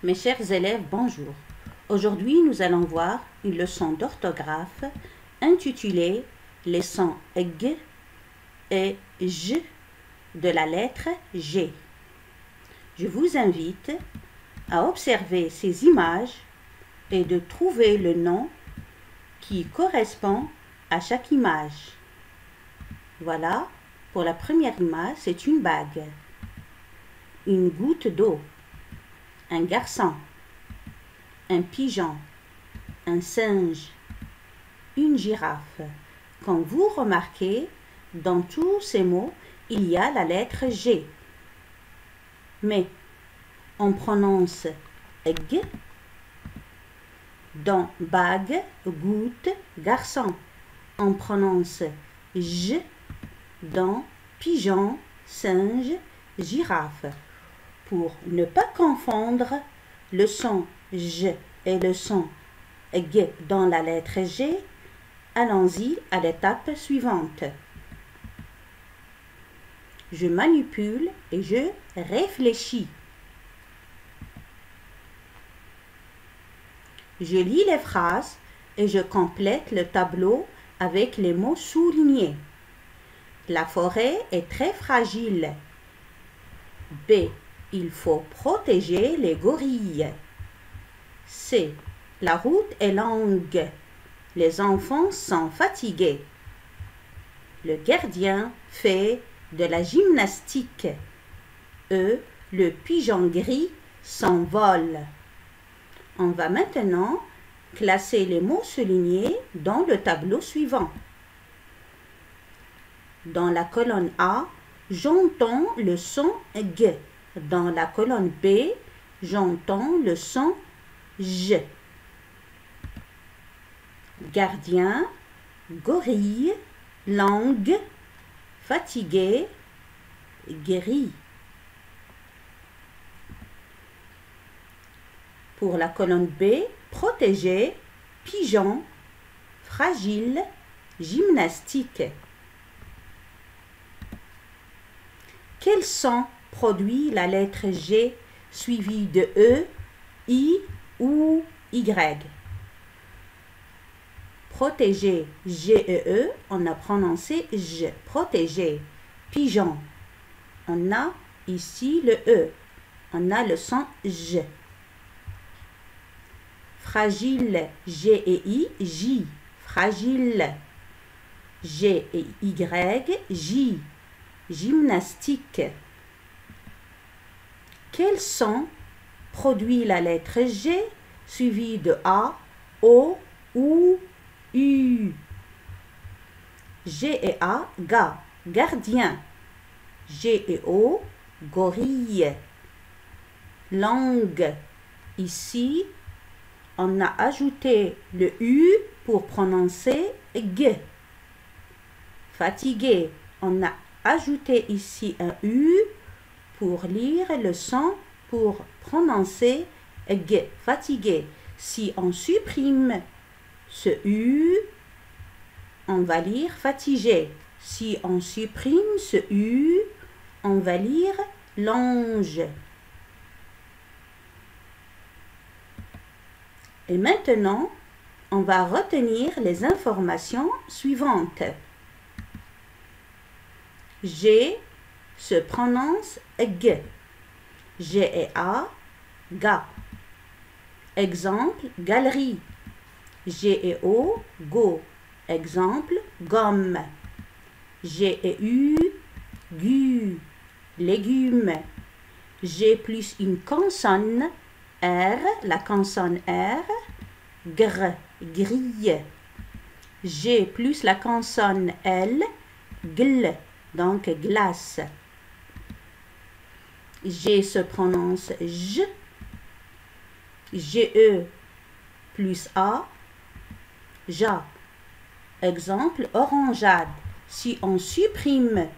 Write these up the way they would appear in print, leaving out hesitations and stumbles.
Mes chers élèves, bonjour. Aujourd'hui, nous allons voir une leçon d'orthographe intitulée les sons g et j de la lettre G. Je vous invite à observer ces images et de trouver le nom qui correspond à chaque image. Voilà, pour la première image, c'est une bague, une goutte d'eau, un garçon, un pigeon, un singe, une girafe. Quand vous remarquez, dans tous ces mots, il y a la lettre G. Mais on prononce g dans bague, goutte, garçon. On prononce j dans pigeon, singe, girafe. Pour ne pas confondre le son J et le son G dans la lettre G, allons-y à l'étape suivante. Je manipule et je réfléchis. Je lis les phrases et je complète le tableau avec les mots soulignés. La forêt est très fragile. B. Il faut protéger les gorilles. C. La route est longue. Les enfants sont fatigués. Le gardien fait de la gymnastique. E. Le pigeon gris s'envole. On va maintenant classer les mots soulignés dans le tableau suivant. Dans la colonne A, j'entends le son G. Dans la colonne B, j'entends le son J. Gardien, gorille, langue, fatigué, gris. Pour la colonne B, protégé, pigeon, fragile, gymnastique. Quel son produit la lettre G suivie de E, I ou Y? Protégé, G-E-E, on a prononcé J. Protégé, pigeon, on a ici le E, on a le son J. Fragile, G et I, J. Fragile, G et Y, J. Gymnastique. Quel son produit la lettre G suivie de A, O ou U? G et A, ga, gardien. G et O, gorille. Langue. Ici, on a ajouté le U pour prononcer G. Fatigué, on a ajouté ici un U pour lire le son pour prononcer G. Fatigué. Si on supprime ce U, on va lire fatigué. Si on supprime ce U, on va lire longe. Et maintenant, on va retenir les informations suivantes. G se prononce G. G et A, ga. Exemple, galerie. G et O, go. Exemple, gomme. G et U, gu. Légumes. G plus une consonne, R, la consonne R, gr, grille. G plus la consonne L, gl, donc glace. G se prononce J. GE plus A, ja. Exemple, orangeade. Si on supprime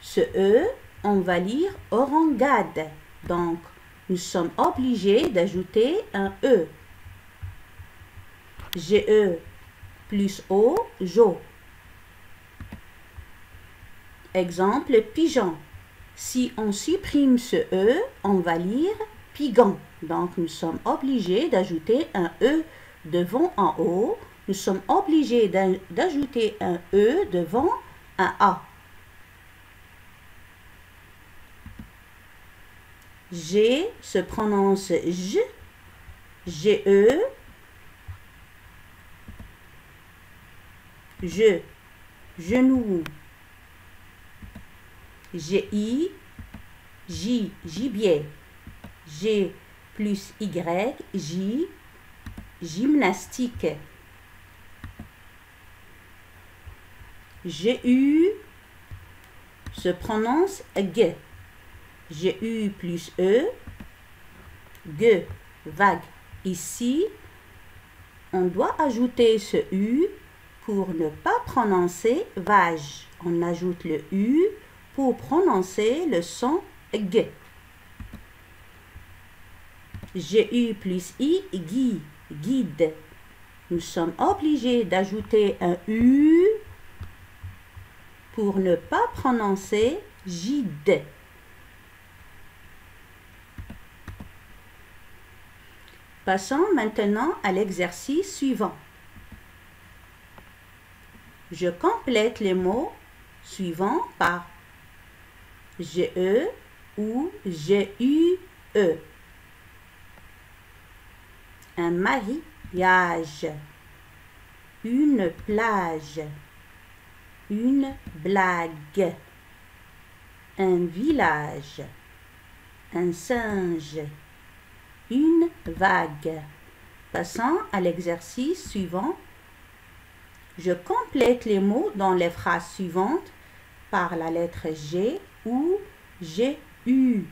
ce E, on va lire orangade. Donc, nous sommes obligés d'ajouter un E. GE plus O, jo. Exemple, pigeon. Si on supprime ce E, on va lire pigan. Donc, nous sommes obligés d'ajouter un E devant en haut. Nous sommes obligés d'ajouter un E devant un A. G se prononce J, G-E, je, genou, G-I, J, gibier, G plus Y, J, gymnastique, G-U se prononce G, G-U plus E, G, vague. Ici, on doit ajouter ce U pour ne pas prononcer vache. On ajoute le U pour prononcer le son G. G-U plus I, Gui, guide. Nous sommes obligés d'ajouter un U pour ne pas prononcer gide. Passons maintenant à l'exercice suivant. Je complète les mots suivants par GE ou GUE. Un mariage, une plage, une blague, un village, un singe, une vague. Passons à l'exercice suivant. Je complète les mots dans les phrases suivantes par la lettre G ou GU.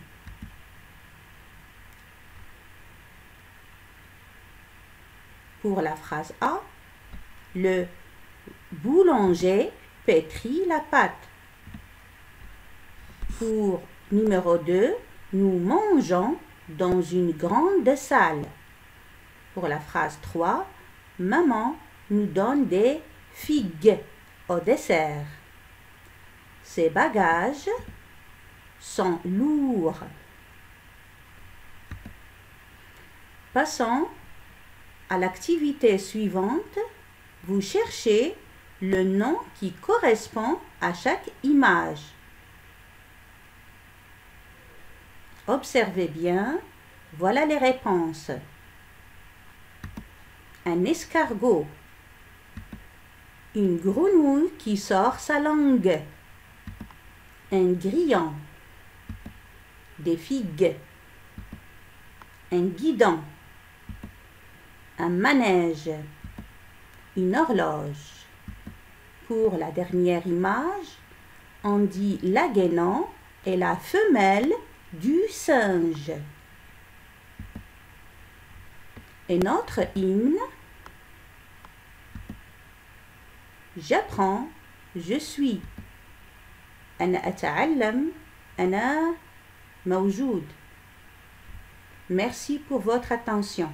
Pour la phrase A, le boulanger pétrit la pâte. Pour numéro 2, nous mangeons dans une grande salle. Pour la phrase 3, maman nous donne des figues au dessert. Ces bagages sont lourds. Passons à l'activité suivante. Vous cherchez le nom qui correspond à chaque image. Observez bien, voilà les réponses. Un escargot, une grenouille qui sort sa langue, un grillon, des figues, un guidon, un manège, une horloge. Pour la dernière image, on dit la guénon est la femelle du singe. Et notre hymne, j'apprends, je suis. أنا أتعلم، أنا موجود. Merci pour votre attention.